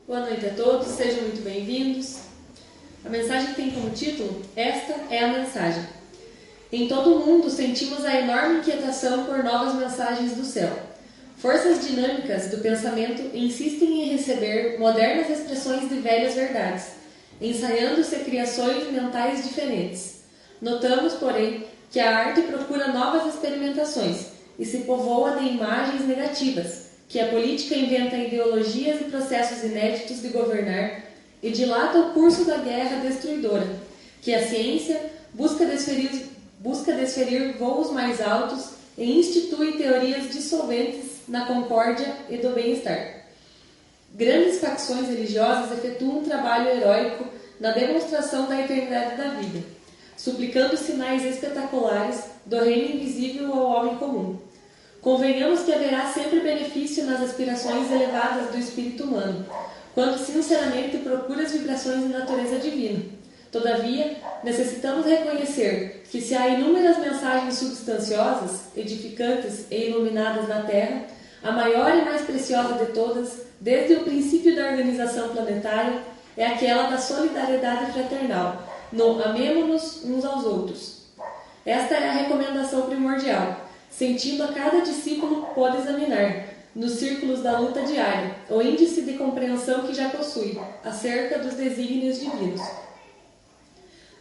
Boa noite a todos, sejam muito bem-vindos. A mensagem tem como título: Esta é a mensagem. Em todo o mundo sentimos a enorme inquietação por novas mensagens do céu. Forças dinâmicas do pensamento insistem em receber modernas expressões de velhas verdades, ensaiando-se criações mentais diferentes. Notamos, porém, que a arte procura novas experimentações e se povoa de imagens negativas, que a política inventa ideologias e processos inéditos de governar e dilata o curso da guerra destruidora, que a ciência busca desferir voos mais altos e institui teorias dissolventes na concórdia e do bem-estar. Grandes facções religiosas efetuam um trabalho heróico na demonstração da eternidade da vida, suplicando sinais espetaculares do reino invisível ao homem comum. Convenhamos que haverá sempre benefício nas aspirações elevadas do espírito humano, quando sinceramente procura as vibrações de natureza divina. Todavia, necessitamos reconhecer que se há inúmeras mensagens substanciosas, edificantes e iluminadas na Terra, a maior e mais preciosa de todas, desde o princípio da organização planetária, é aquela da solidariedade fraternal, no amemo-nos uns aos outros. Esta é a recomendação primordial. Sentindo a cada discípulo pode examinar, nos círculos da luta diária, o índice de compreensão que já possui, acerca dos desígnios divinos.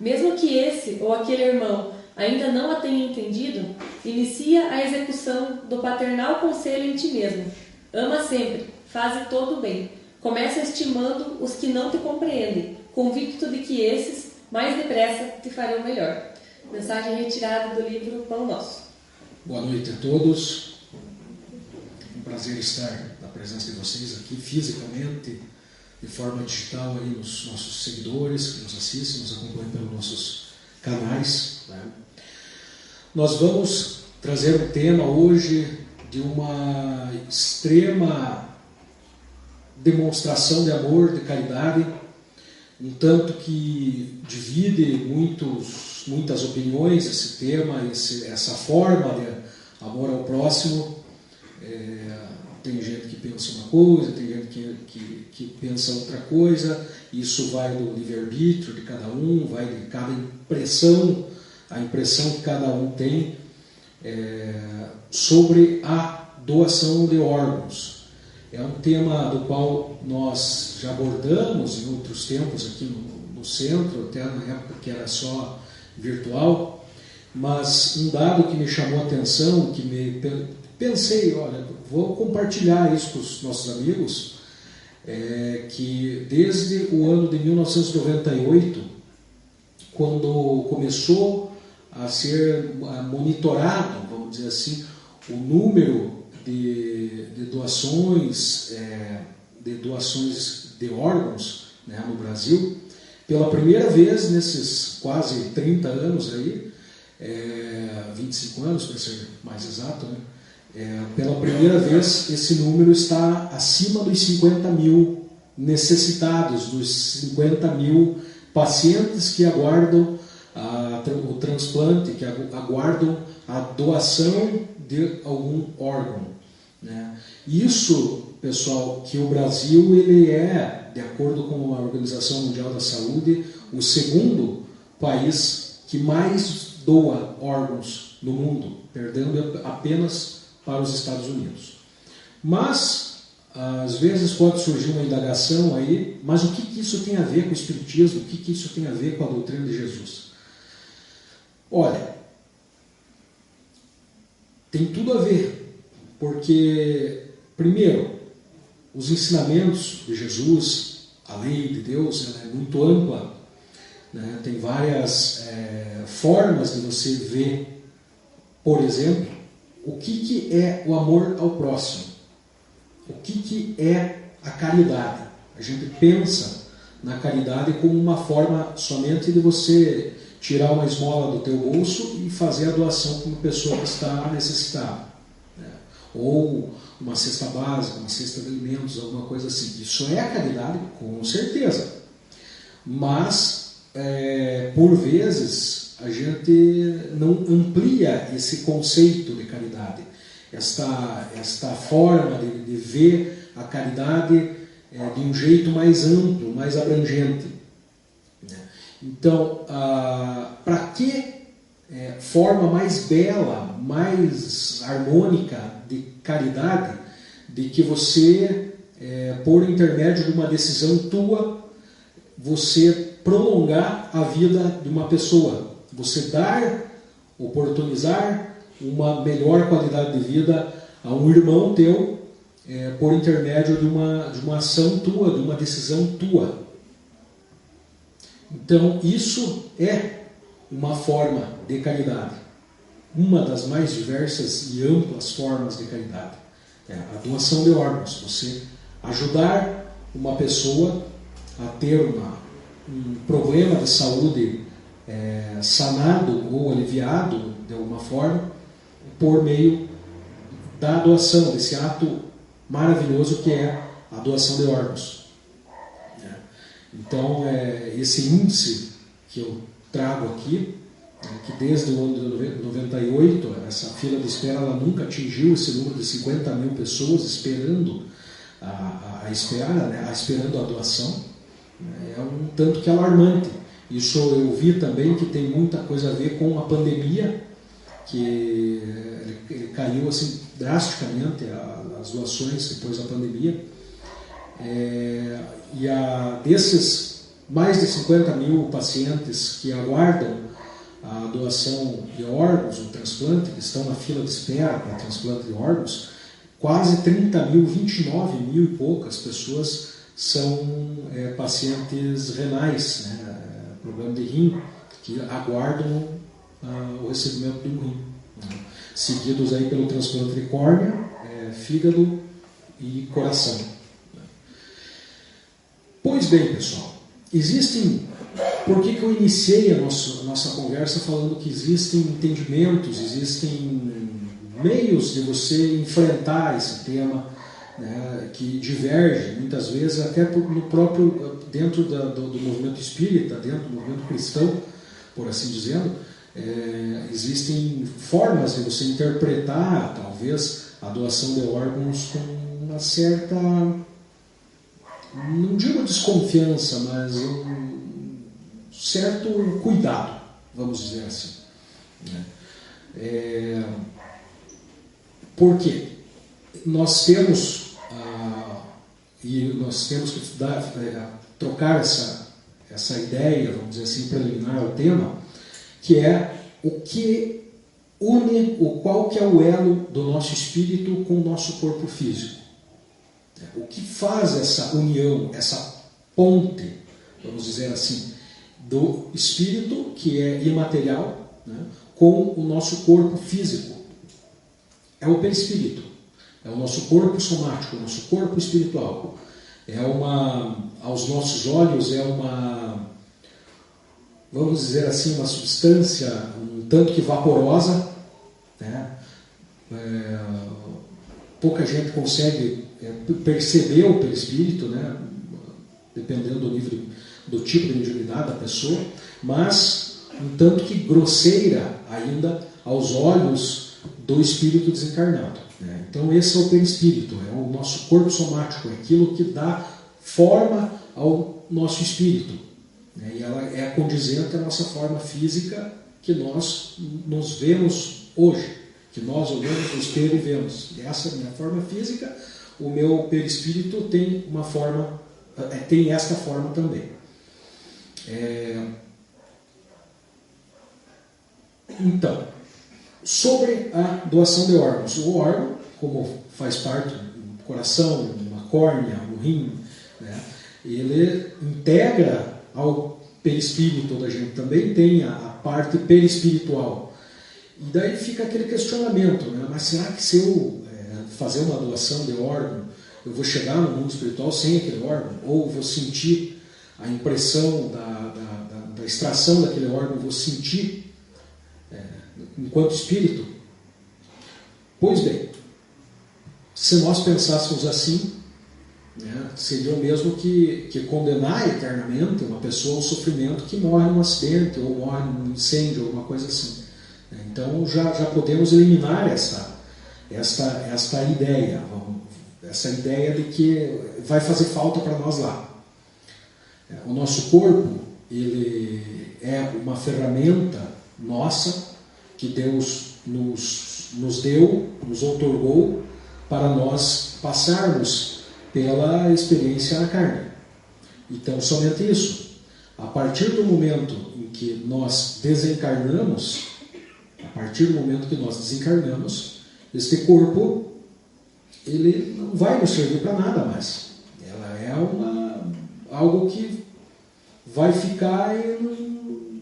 Mesmo que esse ou aquele irmão ainda não a tenha entendido, inicia a execução do paternal conselho em ti mesmo. Ama sempre, faze todo o bem. Começa estimando os que não te compreendem, convicto de que esses, mais depressa, te farão melhor. Mensagem retirada do livro Pão Nosso. Boa noite a todos. É um prazer estar na presença de vocês aqui fisicamente, de forma digital aí nos nossos seguidores que nos assistem, nos acompanham pelos nossos canais, né? Nós vamos trazer um tema hoje de uma extrema demonstração de amor, de caridade, um tanto que divide muitas opiniões esse tema, essa forma de amor ao próximo. Tem gente que pensa uma coisa, tem gente que pensa outra coisa. Isso vai do livre-arbítrio de cada um, vai de cada impressão, a impressão que cada um tem sobre a doação de órgãos. É um tema do qual nós já abordamos em outros tempos aqui no centro, até na época que era só virtual, mas um dado que me chamou a atenção, pensei, olha, vou compartilhar isso com os nossos amigos, que desde o ano de 1998, quando começou a ser monitorado, vamos dizer assim, o número de doações de órgãos, né, no Brasil, pela primeira vez nesses quase 30 anos aí, 25 anos para ser mais exato, né? Pela primeira vez esse número está acima dos 50 mil necessitados, dos 50 mil pacientes que aguardam o transplante, que aguardam a doação de algum órgão, né? Isso, pessoal, que o Brasil ele é, de acordo com a Organização Mundial da Saúde, o segundo país que mais doa órgãos no mundo, perdendo apenas para os Estados Unidos. Mas, às vezes pode surgir uma indagação aí, mas o que isso tem a ver com o Espiritismo? O que isso tem a ver com a doutrina de Jesus? Olha, tem tudo a ver, porque, primeiro, os ensinamentos de Jesus, a lei de Deus, ela é muito ampla, né? Tem várias formas de você ver, por exemplo, o que é o amor ao próximo, o que é a caridade. A gente pensa na caridade como uma forma somente de você tirar uma esmola do teu bolso e fazer a doação para uma pessoa que está necessitada, né? Ou uma cesta básica, uma cesta de alimentos, alguma coisa assim. Isso é a caridade, com certeza. Mas, por vezes, a gente não amplia esse conceito de caridade. Esta forma de ver a caridade de um jeito mais amplo, mais abrangente. Então, para que forma mais bela, mais harmônica de caridade, de que você, por intermédio de uma decisão tua, você prolongar a vida de uma pessoa, você oportunizar uma melhor qualidade de vida a um irmão teu, por intermédio de uma ação tua, de uma decisão tua. Então, isso é uma forma de caridade, uma das mais diversas e amplas formas de caridade. A doação de órgãos, você ajudar uma pessoa a ter um problema de saúde sanado ou aliviado de alguma forma, por meio da doação, desse ato maravilhoso que é a doação de órgãos. Então, esse índice que eu trago aqui, que desde o ano de 98, essa fila de espera ela nunca atingiu esse número de 50 mil pessoas esperando esperando a doação, é um tanto que alarmante. Isso eu vi também que tem muita coisa a ver com a pandemia, que ele caiu assim drasticamente as doações depois da pandemia. E desses mais de 50 mil pacientes que aguardam a doação de órgãos, o transplante, que estão na fila de espera para transplante de órgãos, quase 30 mil, 29 mil e poucas pessoas são pacientes renais, problema de rim, que aguardam o recebimento de um rim, seguidos aí pelo transplante de córnea, fígado e coração. Pois bem, pessoal, por que eu iniciei a nossa conversa falando que existem entendimentos, existem meios de você enfrentar esse tema, que diverge muitas vezes até no próprio, dentro do movimento espírita, dentro do movimento cristão, por assim dizendo, existem formas de você interpretar, talvez, a doação de órgãos com uma certa, não digo desconfiança, mas um certo cuidado, vamos dizer assim. Por quê? Nós temos que trocar essa ideia, vamos dizer assim, preliminar ao tema, que é o que une, qual que é o elo do nosso espírito com o nosso corpo físico. O que faz essa união, essa ponte, vamos dizer assim, do espírito, que é imaterial, com o nosso corpo físico. É o perispírito, é o nosso corpo somático, o nosso corpo espiritual. Aos nossos olhos, vamos dizer assim, uma substância um tanto que vaporosa, pouca gente consegue perceber o perispírito, dependendo do nível do tipo de mediunidade da pessoa, mas um tanto que grosseira ainda aos olhos do espírito desencarnado. Então esse é o perispírito, é o nosso corpo somático, é aquilo que dá forma ao nosso espírito. E ela é condizente à nossa forma física que nós nos vemos hoje, que nós olhamos no espelho e vemos. Essa é a minha forma física, o meu perispírito tem uma forma, tem esta forma também. Então, sobre a doação de órgãos. O órgão, como faz parte do coração, uma córnea, um rim, ele integra ao perispírito da gente, também tem a parte perispiritual. E daí fica aquele questionamento, mas será que se eu fazer uma doação de órgão, eu vou chegar no mundo espiritual sem aquele órgão? Ou vou sentir a impressão da extração daquele órgão, vou sentir enquanto espírito? Pois bem, se nós pensássemos assim, seria o mesmo que condenar eternamente uma pessoa ao sofrimento que morre num acidente ou morre num incêndio, alguma coisa assim. Então já podemos eliminar esta ideia, essa ideia de que vai fazer falta para nós lá. O nosso corpo, ele é uma ferramenta nossa que Deus nos deu, nos outorgou para nós passarmos pela experiência na carne. Então, somente isso. A partir do momento em que nós desencarnamos, este corpo, ele não vai nos servir para nada mais. Ela é algo que vai ficar e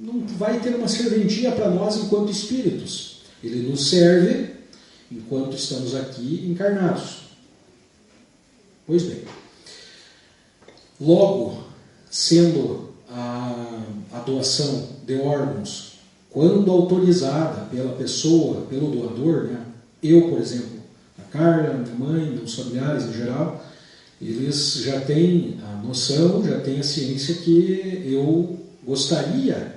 não vai ter uma serventia para nós enquanto espíritos. Ele nos serve enquanto estamos aqui encarnados. Pois bem, logo, sendo a doação de órgãos, quando autorizada pela pessoa, pelo doador, né? Eu, por exemplo, a Carla, minha mãe, meus familiares em geral, eles já têm a noção, já têm a ciência que eu gostaria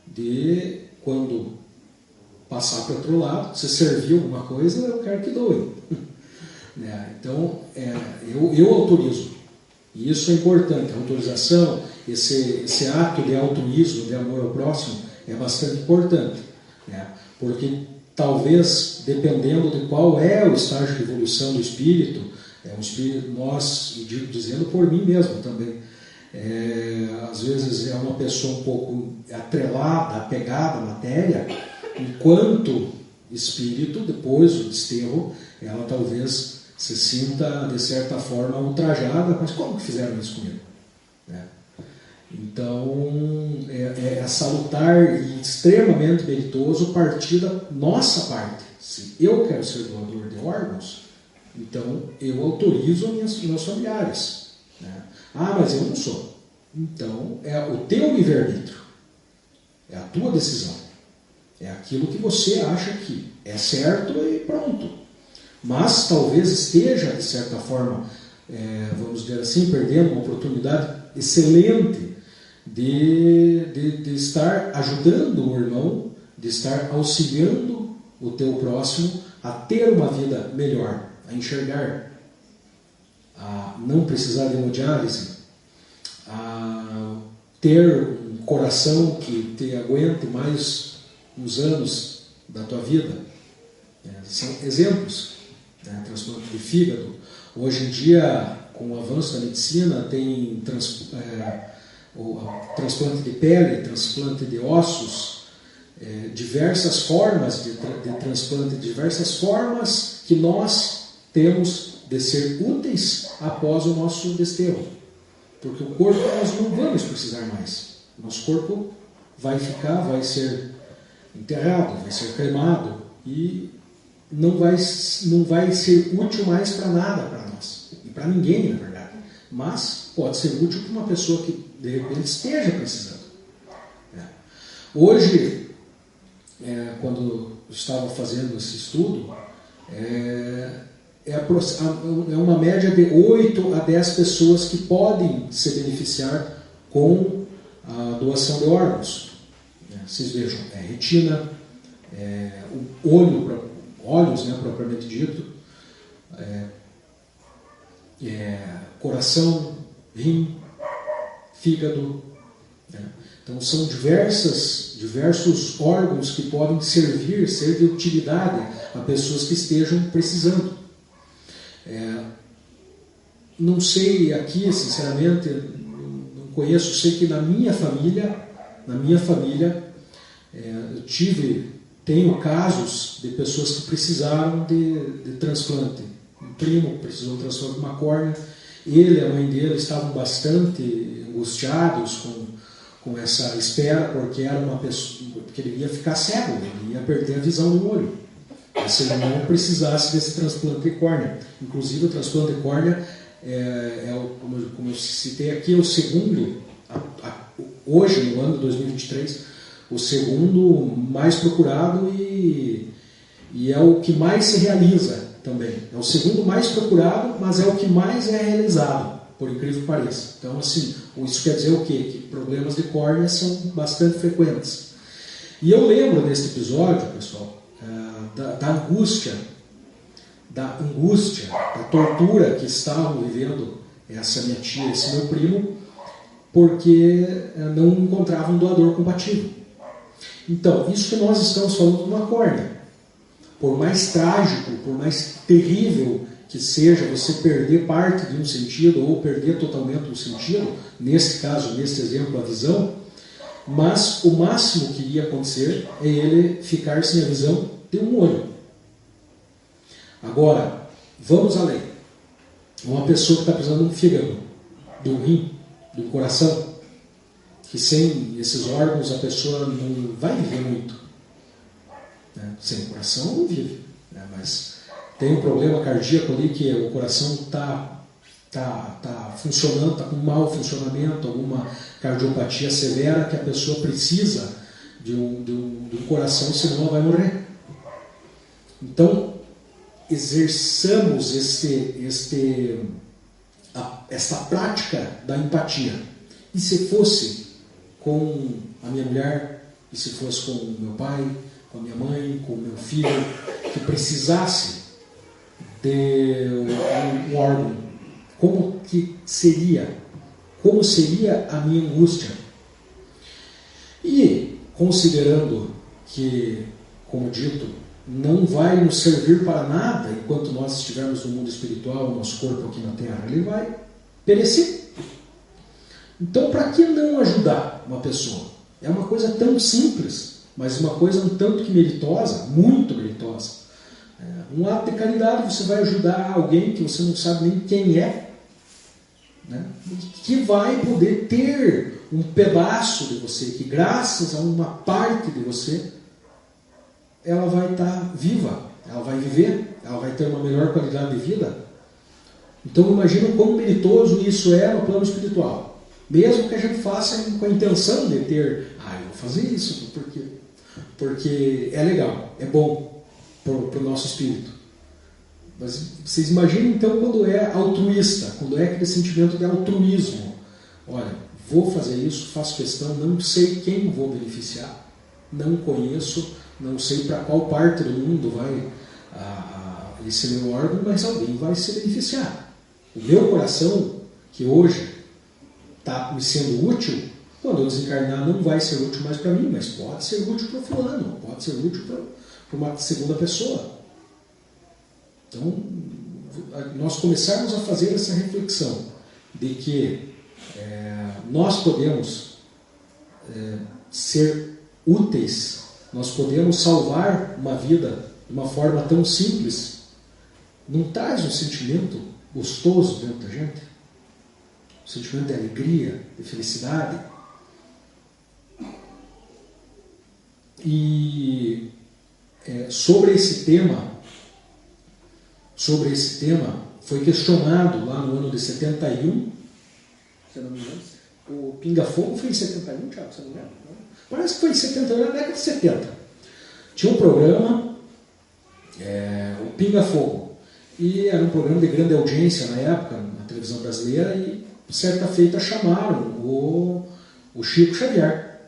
de, quando passar para o outro lado, se servir alguma coisa, eu quero que doe. Então, eu autorizo. E isso é importante. A autorização, esse ato de altruísmo, de amor ao próximo, é bastante importante. Porque talvez, dependendo de qual é o estágio de evolução do espírito, nós, e digo dizendo por mim mesmo também, às vezes é uma pessoa um pouco atrelada, apegada à matéria, enquanto espírito, depois do desterro, ela talvez se sinta, de certa forma, ultrajada, mas como que fizeram isso comigo? Então, é salutar e extremamente meritoso partir da nossa parte. Se eu quero ser doador de órgãos, então eu autorizo meus familiares. Mas eu não sou. Então, é o teu livre-arbítrio. É a tua decisão. É aquilo que você acha que é certo e pronto. Mas talvez esteja, de certa forma, vamos dizer assim, perdendo uma oportunidade excelente de estar ajudando o irmão, de estar auxiliando o teu próximo a ter uma vida melhor, a enxergar, a não precisar de hemodiálise, a ter um coração que te aguente mais uns anos da tua vida. São exemplos. Transplante de fígado. Hoje em dia, com o avanço da medicina, tem transplante de pele, transplante de ossos, diversas formas de transplante, diversas formas que nós temos de ser úteis após o nosso desterro. Porque o corpo nós não vamos precisar mais. Nosso corpo vai ser enterrado, vai ser cremado e não vai ser útil mais para nada para nós. E para ninguém, na verdade. Mas pode ser útil para uma pessoa que de repente esteja precisando. Hoje, quando eu estava fazendo esse estudo, é uma média de 8 a 10 pessoas que podem se beneficiar com a doação de órgãos. Vocês vejam, retina, olhos, propriamente dito, coração, rim, fígado. Então são diversos órgãos que podem ser de utilidade a pessoas que estejam precisando. Não sei aqui, sinceramente, não conheço, sei que na minha família eu tenho casos de pessoas que precisaram de transplante. Um primo precisou de transplante de uma córnea. Ele e a mãe dele estavam bastante angustiados com essa espera, porque era uma pessoa, porque ele ia ficar cego, ele ia perder a visão no olho. Se ele não precisasse desse transplante de córnea. Inclusive o transplante de córnea, como eu citei aqui, é o segundo, hoje no ano de 2023, o segundo mais procurado e é o que mais se realiza também. É o segundo mais procurado, mas é o que mais é realizado, por incrível que pareça. Então, assim, isso quer dizer o quê? Que problemas de córnea são bastante frequentes. E eu lembro nesse episódio, pessoal, da angústia da angústia, da tortura que estavam vivendo essa minha tia, esse meu primo, porque não encontravam um doador compatível. Então, isso que nós estamos falando de uma córnea. Por mais trágico, por mais terrível que seja você perder parte de um sentido ou perder totalmente um sentido, nesse caso, nesse exemplo, a visão, mas o máximo que iria acontecer é ele ficar sem a visão de um olho. Agora, vamos além. Uma pessoa que está precisando de um fígado, de um rim, de um coração, que sem esses órgãos a pessoa não vai viver muito. Né? Sem coração não vive, né? Mas tem um problema cardíaco ali que o coração está funcionando, está com mau funcionamento, alguma cardiopatia severa que a pessoa precisa de um coração, senão ela vai morrer. Então, exerçamos esta prática da empatia. E se fosse com a minha mulher, e se fosse com o meu pai, com a minha mãe, com o meu filho, que precisasse de um órgão, como que seria? Como seria a minha angústia? E, considerando que, como dito, não vai nos servir para nada enquanto nós estivermos no mundo espiritual, o nosso corpo aqui na Terra, ele vai perecer. Então, para que não ajudar uma pessoa? É uma coisa tão simples, mas uma coisa um tanto que meritosa, muito meritosa. Um ato de caridade, você vai ajudar alguém que você não sabe nem quem é, né? Que vai poder ter um pedaço de você, que graças a uma parte de você, ela vai estar viva, ela vai viver, ela vai ter uma melhor qualidade de vida. Então imagina o quão meritoso isso é no plano espiritual. Mesmo que a gente faça com a intenção de ter, eu vou fazer isso, porque é legal, é bom para o nosso espírito. Mas vocês imaginam então quando é altruísta, quando é aquele sentimento de altruísmo. Olha, vou fazer isso, faço questão, não sei quem vou beneficiar, não conheço, não sei para qual parte do mundo vai esse meu órgão, mas alguém vai se beneficiar. O meu coração, que hoje está me sendo útil, quando eu desencarnar não vai ser útil mais para mim, mas pode ser útil para o fulano, pode ser útil para uma segunda pessoa. Então, nós começarmos a fazer essa reflexão de que nós podemos ser úteis, nós podemos salvar uma vida de uma forma tão simples, não traz um sentimento gostoso dentro da gente? Um sentimento de alegria, de felicidade? E sobre esse tema, foi questionado lá no ano de 71, se eu não me engano, o Pinga Fogo foi em 71, Thiago, se eu não me engano? Parece que foi em 71, na década de 70. Tinha um programa, o Pinga Fogo, e era um programa de grande audiência na época, na televisão brasileira, e certa feita chamaram o Chico Xavier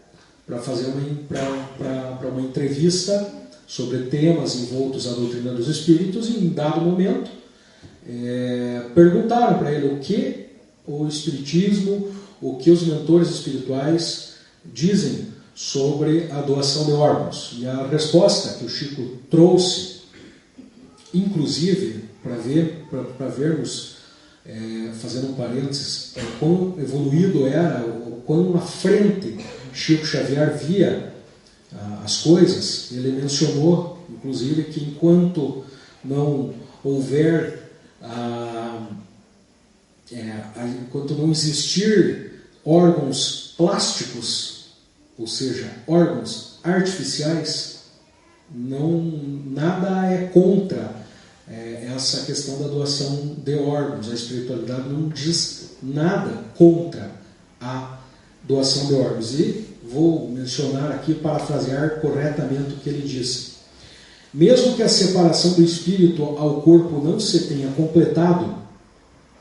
para fazer uma entrevista sobre temas envoltos à doutrina dos espíritos, e em dado momento perguntaram para ele o que o espiritismo, o que os mentores espirituais dizem sobre a doação de órgãos. E a resposta que o Chico trouxe, inclusive, para vermos, fazendo um parênteses, o quão evoluído era, o quão à frente Chico Xavier via as coisas, ele mencionou, inclusive, que enquanto não houver, enquanto não existir órgãos plásticos, ou seja, órgãos artificiais, nada é contra essa questão da doação de órgãos. A espiritualidade não diz nada contra a doação de órgãos. E vou mencionar aqui, parafrasear corretamente o que ele disse. Mesmo que a separação do espírito ao corpo não se tenha completado,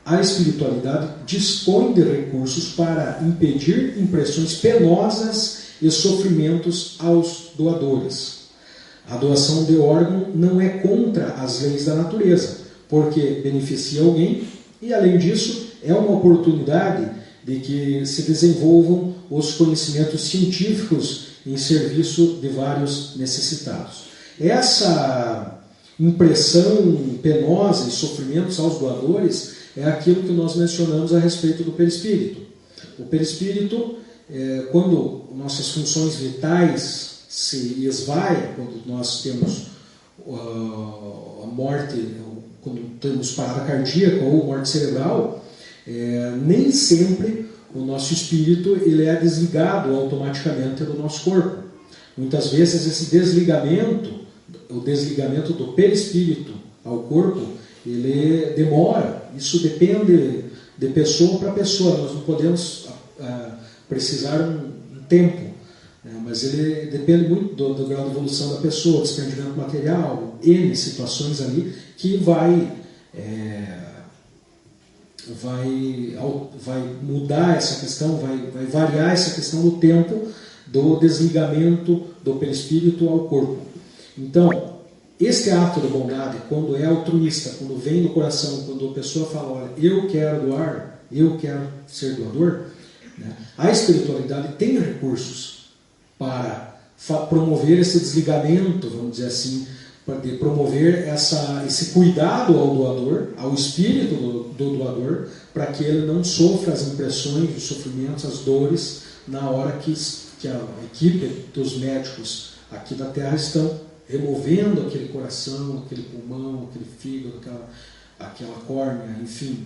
a espiritualidade dispõe de recursos para impedir impressões penosas e sofrimentos aos doadores. A doação de órgão não é contra as leis da natureza, porque beneficia alguém e, além disso, é uma oportunidade de que se desenvolvam os conhecimentos científicos em serviço de vários necessitados. Essa impressão penosa e sofrimentos aos doadores é aquilo que nós mencionamos a respeito do perispírito. O perispírito, quando nossas funções vitais se esvaem, quando nós temos a morte, quando temos parada cardíaca ou morte cerebral, nem sempre o nosso espírito ele é desligado automaticamente do nosso corpo. Muitas vezes esse desligamento, o desligamento do perispírito ao corpo, ele demora. Isso depende de pessoa para pessoa. Nós não podemos precisar um tempo, né? Mas ele depende muito do grau de evolução da pessoa, desprendimento material, N situações ali que vai mudar essa questão, vai variar essa questão do tempo do desligamento do perispírito ao corpo. Então, este ato de bondade, quando é altruísta, quando vem do coração, quando a pessoa fala, olha, eu quero doar, eu quero ser doador, né? A espiritualidade tem recursos para promover esse desligamento, vamos dizer assim, para promover esse cuidado ao doador, ao espírito do doador, para que ele não sofra as impressões, os sofrimentos, as dores, na hora que a equipe dos médicos aqui da Terra estão removendo aquele coração, aquele pulmão, aquele fígado, aquela córnea, enfim.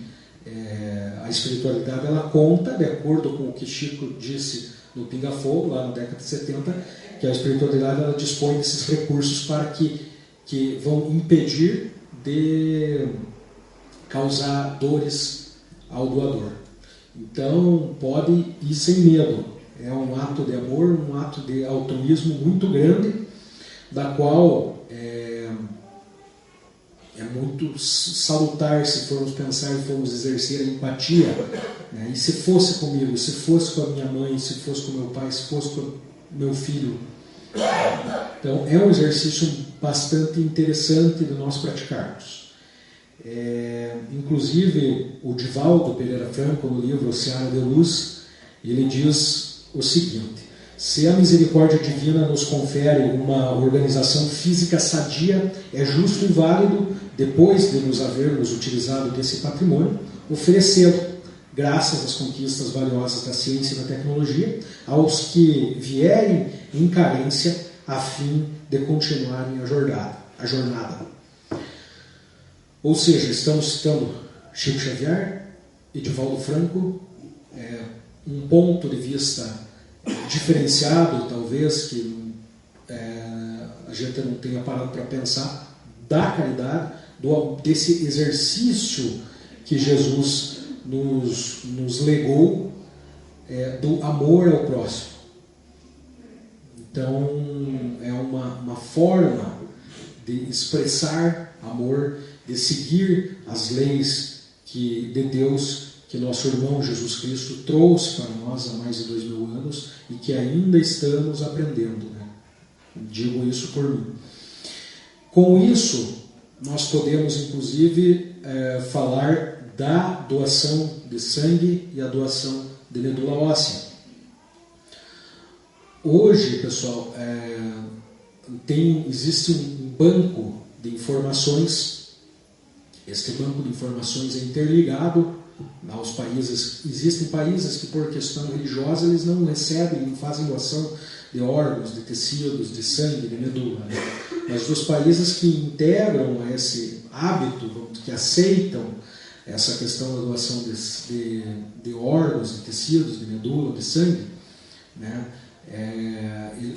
A espiritualidade ela conta, de acordo com o que Chico disse no Pinga Fogo, lá na década de 70, que a espiritualidade ela dispõe desses recursos para que vão impedir de causar dores ao doador. Então, pode ir sem medo. É um ato de amor, um ato de altruísmo muito grande, da qual é muito salutar se formos pensar e formos exercer a empatia, né? E se fosse comigo, se fosse com a minha mãe, se fosse com meu pai, se fosse com meu filho. Então, é um exercício bastante interessante de nós praticarmos. Inclusive, o Divaldo Pereira Franco, no livro Seara de Luz, ele diz o seguinte: se a misericórdia divina nos confere uma organização física sadia, é justo e válido, depois de nos havermos utilizado desse patrimônio, oferecê-lo, graças às conquistas valiosas da ciência e da tecnologia, aos que vierem em carência, a fim de continuarem a jornada. Ou seja, estamos citando Chico Xavier e Divaldo Franco, um ponto de vista diferenciado, talvez, que a gente não tenha parado para pensar, da caridade, desse exercício que Jesus nos legou, do amor ao próximo. Então, é uma forma de expressar amor, de seguir as leis de Deus que nosso irmão Jesus Cristo trouxe para nós há mais de 2000 anos e que ainda estamos aprendendo, né? Digo isso por mim. Com isso, nós podemos, inclusive, falar da doação de sangue e a doação de medula óssea. Hoje, pessoal, existe um banco de informações. Este banco de informações é interligado aos países. Existem países que, por questão religiosa, eles não recebem, não fazem doação de órgãos, de tecidos, de sangue, de medula, né? Mas dos países que integram esse hábito, que aceitam essa questão da doação de órgãos, de tecidos, de medula, de sangue, né?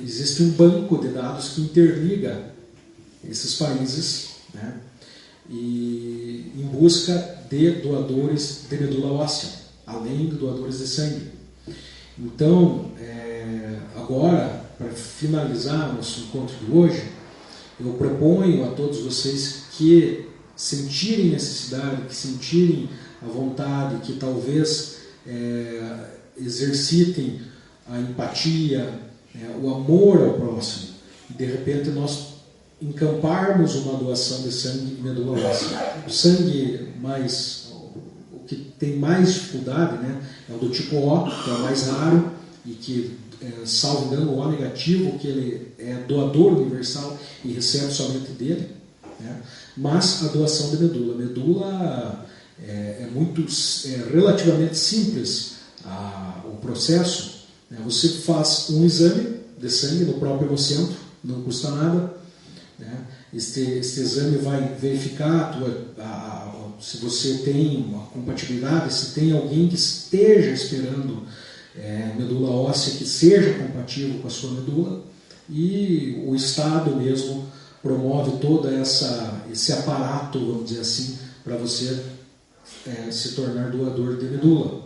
Existe um banco de dados que interliga esses países, né? E em busca de doadores de medula óssea, além de doadores de sangue. Então, agora, para finalizar nosso encontro de hoje, eu proponho a todos vocês que sentirem necessidade, que sentirem a vontade, que talvez exercitem a empatia, o amor ao próximo. E de repente nós encamparmos uma doação de sangue e medula óssea. O sangue o que tem mais dificuldade, né, é o do tipo O, que é o mais raro e que, salvo engano, o O negativo, que ele é doador universal e recebe somente dele, né? Mas a doação de medula. Medula é relativamente simples o processo, né? Você faz um exame de sangue no próprio hemocentro, não custa nada, né? Este exame vai verificar se você tem uma compatibilidade, se tem alguém que esteja esperando medula óssea que seja compatível com a sua medula, e o Estado mesmo promove todo esse aparato, vamos dizer assim, para você se tornar doador de medula.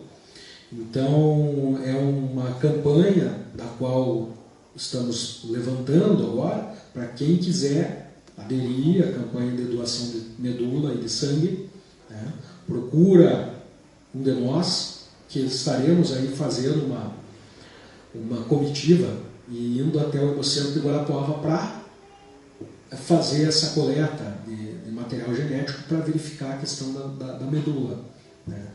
Então, é uma campanha da qual estamos levantando agora, para quem quiser aderir à campanha de doação de medula e de sangue, né? Procura um de nós, que estaremos aí fazendo uma comitiva e indo até o Hemocentro de Guarapuava para fazer essa coleta de material genético para verificar a questão da medula, né?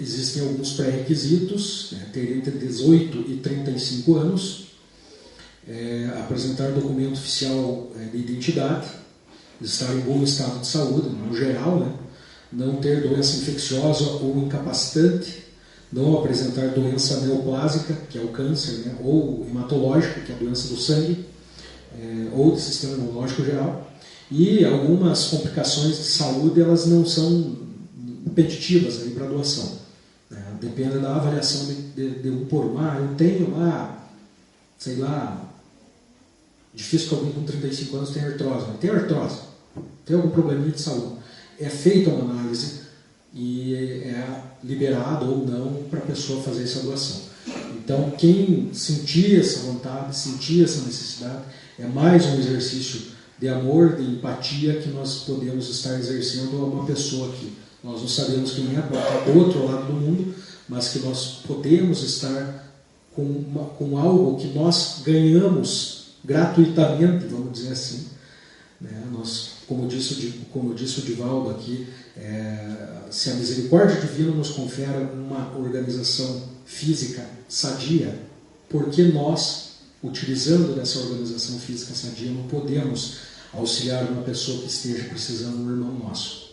Existem alguns pré-requisitos, né? Ter entre 18 e 35 anos, apresentar documento oficial de identidade, estar em bom estado de saúde, no geral, né? Não ter doença infecciosa ou incapacitante, não apresentar doença neoplásica, que é o câncer, né? Ou hematológica, que é a doença do sangue, ou do sistema imunológico geral. E algumas complicações de saúde, elas não são impeditivas para a doação, né? Depende da avaliação de um por um. Eu tenho lá, sei lá, difícil que alguém com 35 anos tenha artrose. Tem artrose, tem algum probleminha de saúde. É feita uma análise e é liberado ou não para a pessoa fazer essa doação. Então, quem sentir essa vontade, sentir essa necessidade, é mais um exercício de amor, de empatia que nós podemos estar exercendo a uma pessoa que nós não sabemos quem pode estar do outro lado do mundo, mas que nós podemos estar com algo que nós ganhamos gratuitamente, vamos dizer assim, né? Nós, como disse o Divaldo aqui, se a misericórdia divina nos confere uma organização física sadia, por que nós, utilizando dessa organização física sadia, não podemos auxiliar uma pessoa que esteja precisando, um irmão nosso?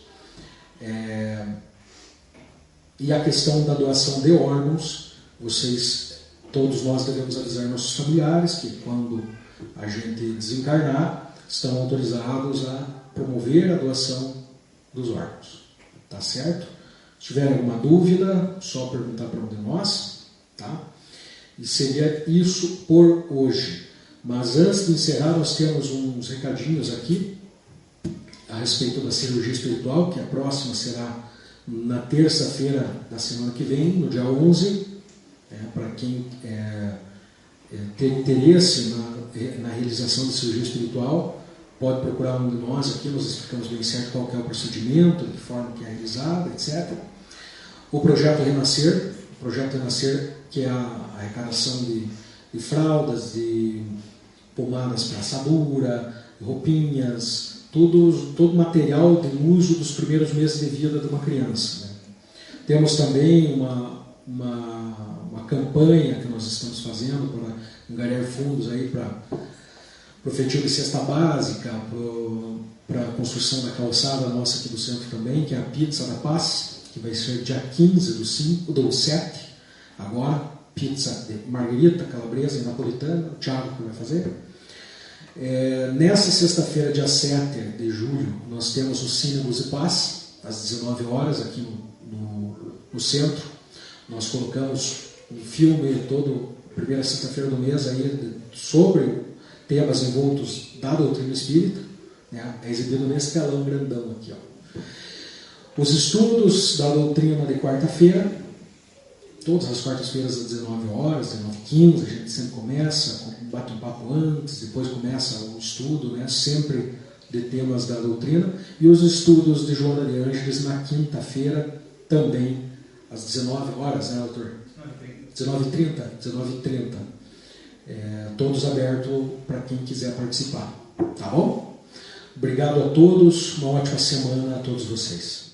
E a questão da doação de órgãos, todos nós devemos avisar nossos familiares que quando a gente desencarnar, estão autorizados a promover a doação dos órgãos. Tá certo? Se tiver alguma dúvida, só perguntar para um de nós, tá? E seria isso por hoje. Mas antes de encerrar, nós temos uns recadinhos aqui a respeito da cirurgia espiritual, que a próxima será na terça-feira da semana que vem, no dia 11, para quem ter interesse na realização da cirurgia espiritual, pode procurar um de nós aqui, nós explicamos bem certo qual que é o procedimento, de que forma que é realizada, etc. O projeto Renascer, que é a arrecadação de fraldas, de pomadas para assadura, roupinhas, todo material de uso dos primeiros meses de vida de uma criança, né? Temos também uma campanha que nós estamos fazendo para angariar fundos aí para o feitio de cesta básica, para a construção da calçada nossa aqui do centro também, que é a Pizza da Paz, que vai ser dia 15 do 7, agora, pizza de marguerita, calabresa e napolitana, o Thiago que vai fazer. Nessa sexta-feira, dia 7 de julho, nós temos o Cine Luz e Paz, às 19 horas, aqui no centro. Nós colocamos um filme primeira sexta-feira do mês aí, sobre temas envoltos da doutrina espírita, né? É exibido nesse telão grandão aqui, ó. Os estudos da doutrina de quarta-feira, todas as quartas-feiras às 19 horas, 19h15, a gente sempre começa, bate um papo antes, depois começa o estudo, né? Sempre de temas da doutrina, e os estudos de Joana de Ângeles na quinta-feira, também às 19 horas, né, doutor? 19h30. Todos abertos para quem quiser participar. Tá bom? Obrigado a todos, uma ótima semana a todos vocês.